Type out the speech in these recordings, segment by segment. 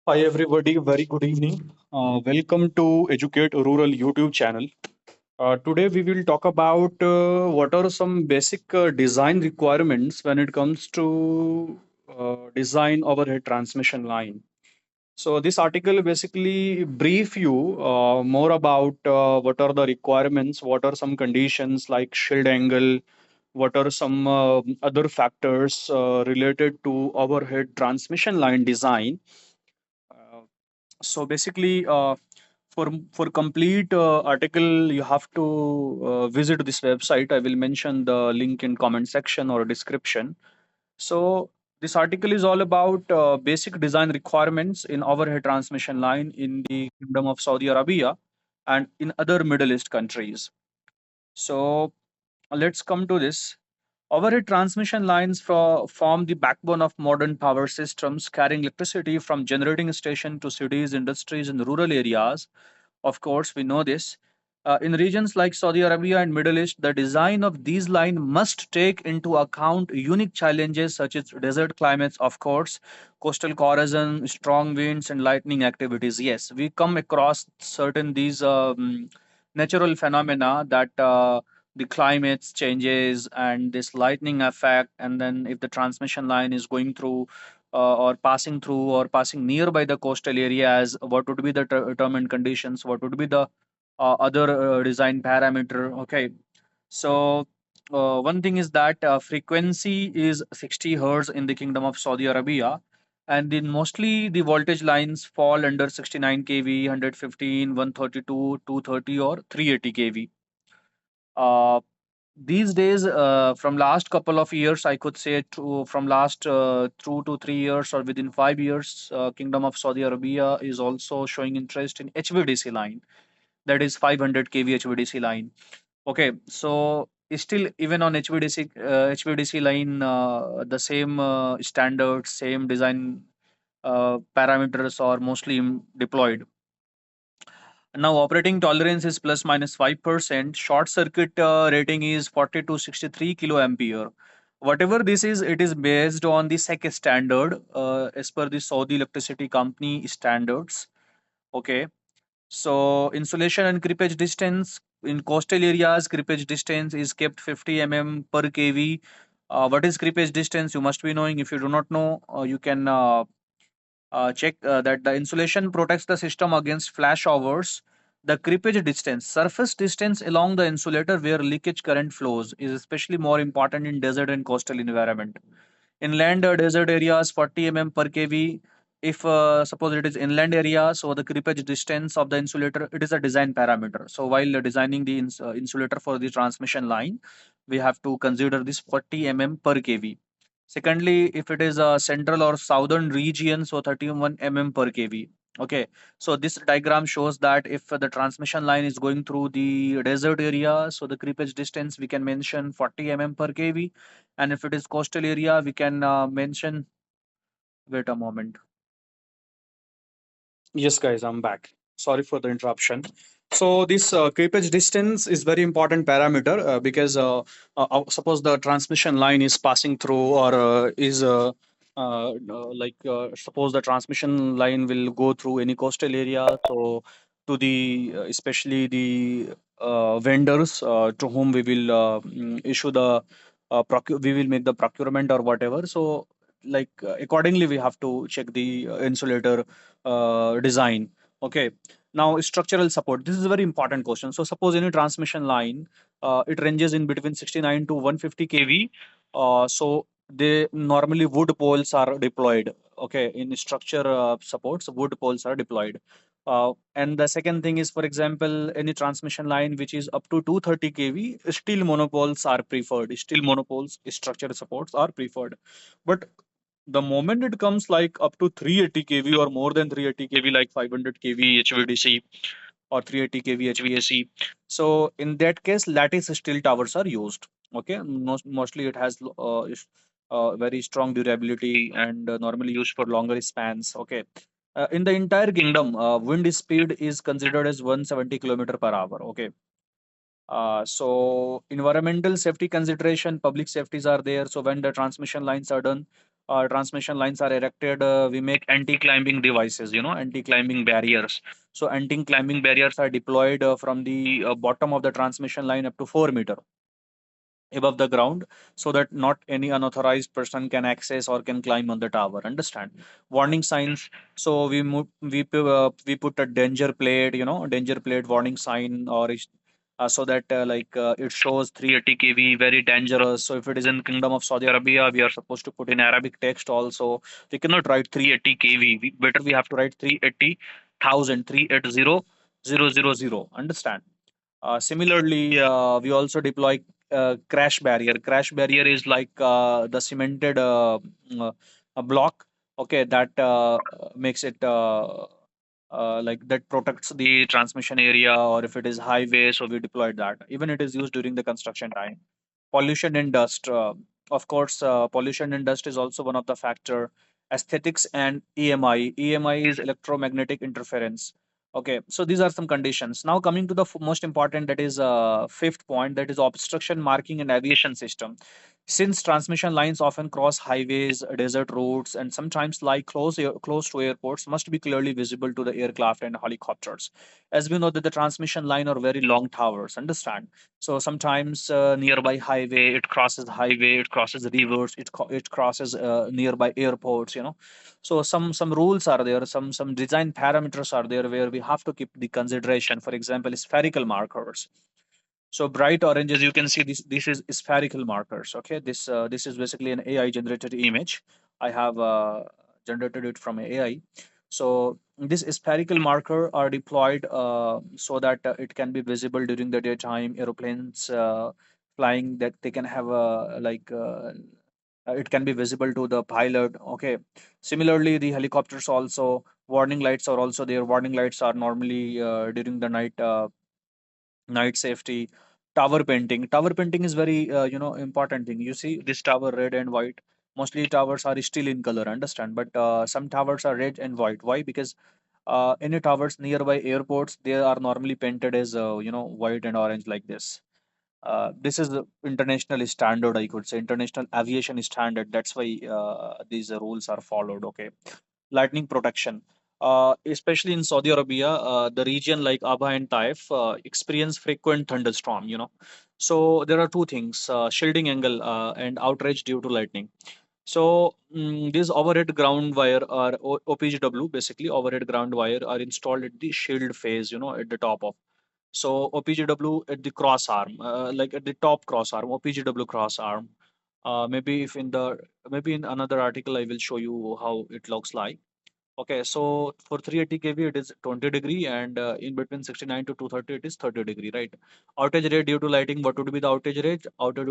Hi everybody, very good evening. Welcome to Educate Rural YouTube channel. Today we will talk about what are some basic design requirements when it comes to design overhead transmission line. So this article basically brief you more about what are the requirements, what are some conditions like shield angle, what are some other factors related to overhead transmission line design. Uh, so basically, for complete article, you have to visit this website. I will mention the link in comment section or description. So this article is all about basic design requirements in overhead transmission line in the Kingdom of Saudi Arabia and in other Middle East countries. So let's come to this. Overhead transmission lines form the backbone of modern power systems, carrying electricity from generating station to cities, industries, and rural areas. Of course, we know this. In regions like Saudi Arabia and Middle East, the design of these lines must take into account unique challenges such as desert climates, of course, coastal corrosion, strong winds, and lightning activities. Yes, we come across certain these natural phenomena that the climates changes and this lightning effect, and then if the transmission line is going through or passing through or passing nearby the coastal areas, what would be the term and conditions, what would be the other design parameter. Okay, so one thing is that frequency is 60 hertz in the Kingdom of Saudi Arabia, and then mostly the voltage lines fall under 69 kV, 115, 132, 230, or 380 kV. uh, these days, from last couple of years, I could say from last 2 to 3 years or within 5 years, Kingdom of Saudi Arabia is also showing interest in HVDC line, that is 500 kV HVDC line. Okay, so still even on HVDC line, the same standards, same design parameters are mostly deployed. Now, operating tolerance is plus minus 5%. Short circuit rating is 40 to 63 kilo ampere. Whatever this is, it is based on the SEC standard as per the Saudi Electricity Company standards. Okay. So, insulation and creepage distance in coastal areas, creepage distance is kept 50 per kV. What is creepage distance? You must be knowing. If you do not know, you can check that the insulation protects the system against flashovers. The creepage distance, surface distance along the insulator where leakage current flows, is especially more important in desert and coastal environment. Inland desert areas, 40 per kV. If suppose it is inland area, so the creepage distance of the insulator, it is a design parameter. So while designing the insulator for the transmission line, we have to consider this 40 per kV. Secondly, if it is a central or southern region, so 31 per kV. Okay, so this diagram shows that if the transmission line is going through the desert area, so the creepage distance we can mention 40 per kV, and if it is coastal area, we can mention. Wait a moment. Yes, guys, I'm back. Sorry for the interruption. So this creepage distance is very important parameter because suppose the transmission line is passing through or is suppose the transmission line will go through any coastal area. So to the especially the vendors to whom we will issue the we will make the procurement or whatever. So accordingly we have to check the insulator design. Okay. Now, structural support. This is a very important question. So, suppose any transmission line, it ranges in between 69 to 150 kV. So, they normally wood poles are deployed. Okay, in structure supports, wood poles are deployed. And the second thing is, for example, any transmission line which is up to 230 kV, steel monopoles are preferred. Steel monopoles, structure supports are preferred. But the moment it comes like up to 380 kV or more than 380 kV, like 500 kV HVDC or 380 kV HVAC, so in that case lattice steel towers are used. Okay, mostly it has very strong durability and normally used for longer spans. Okay, in the entire kingdom, wind speed is considered as 170 kilometer per hour. Okay, so environmental safety consideration, public safeties are there. So when the transmission lines are done, transmission lines are erected, we make anti-climbing devices, anti-climbing barriers. So anti-climbing barriers are deployed from the bottom of the transmission line up to 4 meter above the ground, so that not any unauthorized person can access or can climb on the tower. Understand? Warning signs. So we put a danger plate, danger plate warning sign, so that it shows 380 kV, very dangerous. So if it is in Kingdom of Saudi Arabia, we are supposed to put in Arabic text also. We cannot write 380 kV. Better we have to write 380,000, 380,000. Understand? Similarly, we also deploy crash barrier. Crash barrier is like the cemented a block, okay, that makes it like that protects the transmission area, or if it is highway, so we deployed that. Even it is used during the construction time. Pollution and dust. Of course, pollution and dust is also one of the factor. Aesthetics and EMI. EMI is electromagnetic interference. Okay, so these are some conditions. Now coming to the most important, that is fifth point, that is obstruction marking and aviation system. Since transmission lines often cross highways, desert routes, and sometimes lie close to airports, must be clearly visible to the aircraft and helicopters. As we know that the transmission line are very long towers. Understand? So sometimes nearby highway, it crosses rivers, it crosses nearby airports. So some rules are there, some design parameters are there where we have to keep the consideration. For example, spherical markers. So bright orange, as you can see, this is spherical markers. Okay, this is basically an AI generated image. I have generated it from AI. So this spherical marker are deployed so that it can be visible during the daytime. Aeroplanes flying, that they can have it can be visible to the pilot. Okay. Similarly, the helicopters also, warning lights are also there. Warning lights are normally during the night safety. Tower painting is very important thing. You see this tower red and white. Mostly towers are still in color. Understand? But some towers are red and white. Why? Because any towers nearby airports, they are normally painted as white and orange like this. This is the international standard, I could say, international aviation standard. That's why these rules are followed. Okay. Lightning protection. Especially in Saudi Arabia, the region like Abha and Taif experience frequent thunderstorm. So there are two things: shielding angle and outrage due to lightning. So these overhead ground wire are OPGW, basically overhead ground wire, are installed at the shield phase, at the top of. So OPGW at the cross arm, like at the top cross arm, OPGW cross arm. Maybe if in the maybe in another article I will show you how it looks like. Okay, so for 380 kV it is 20 degree, and in between 69 to 230 it is 30 degree, right? Outage rate due to lighting, what would be the outage rate? Outage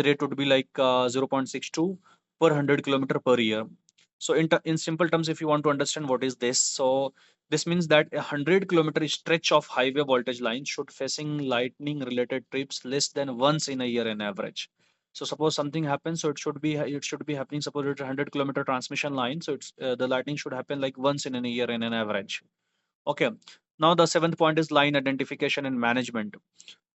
rate would be like 0.62 per 100 kilometer per year. So in simple terms, if you want to understand what is this, so this means that a 100-kilometer stretch of highway voltage line should facing lightning related trips less than once in a year in average. So suppose something happens, so it should be happening. Suppose it's a 100-kilometer transmission line, so it's the lightning should happen like once in a year in an average. Okay. Now the seventh point is line identification and management.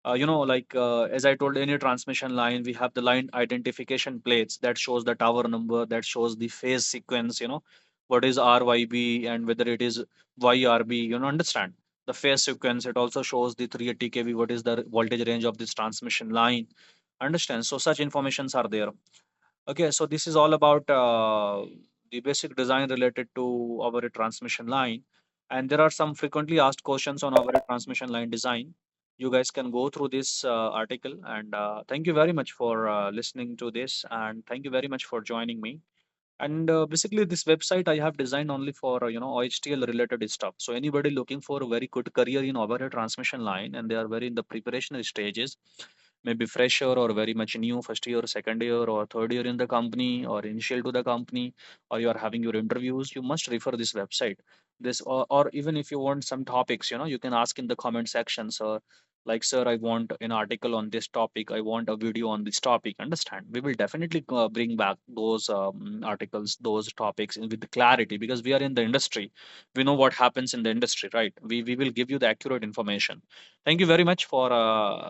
As I told, any transmission line, we have the line identification plates that shows the tower number, that shows the phase sequence. What is RYB and whether it is YRB. Understand the phase sequence. It also shows the 380 kV. What is the voltage range of this transmission line? Understand? So such informations are there. Okay, so this is all about the basic design related to our transmission line. And there are some frequently asked questions on our transmission line design. You guys can go through this article. And thank you very much for listening to this. And thank you very much for joining me. And basically, this website I have designed only for OHTL related stuff. So anybody looking for a very good career in overhead transmission line, and they are very in the preparation stages, maybe fresher or very much new, first year, second year, or third year in the company, or initial to the company, or you are having your interviews, you must refer this website. This or even if you want some topics, you can ask in the comment section. So like, sir, I want an article on this topic, I want a video on this topic. Understand? We will definitely bring back those articles, those topics with clarity, because we are in the industry. We know what happens in the industry, right? We will give you the accurate information. Thank you very much for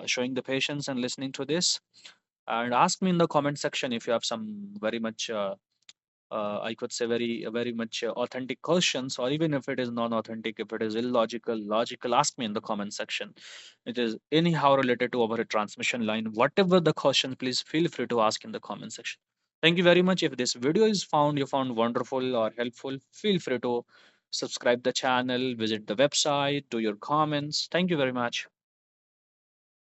showing the patience and listening to this. and ask me in the comment section if you have some very much I could say very much authentic questions, or even if it is non-authentic, if it is illogical, logical, ask me in the comment section. It is anyhow related to our transmission line. Whatever the question, please feel free to ask in the comment section. Thank you very much. If this video is found you found wonderful or helpful, feel free to subscribe the channel, visit the website, do your comments. Thank you very much.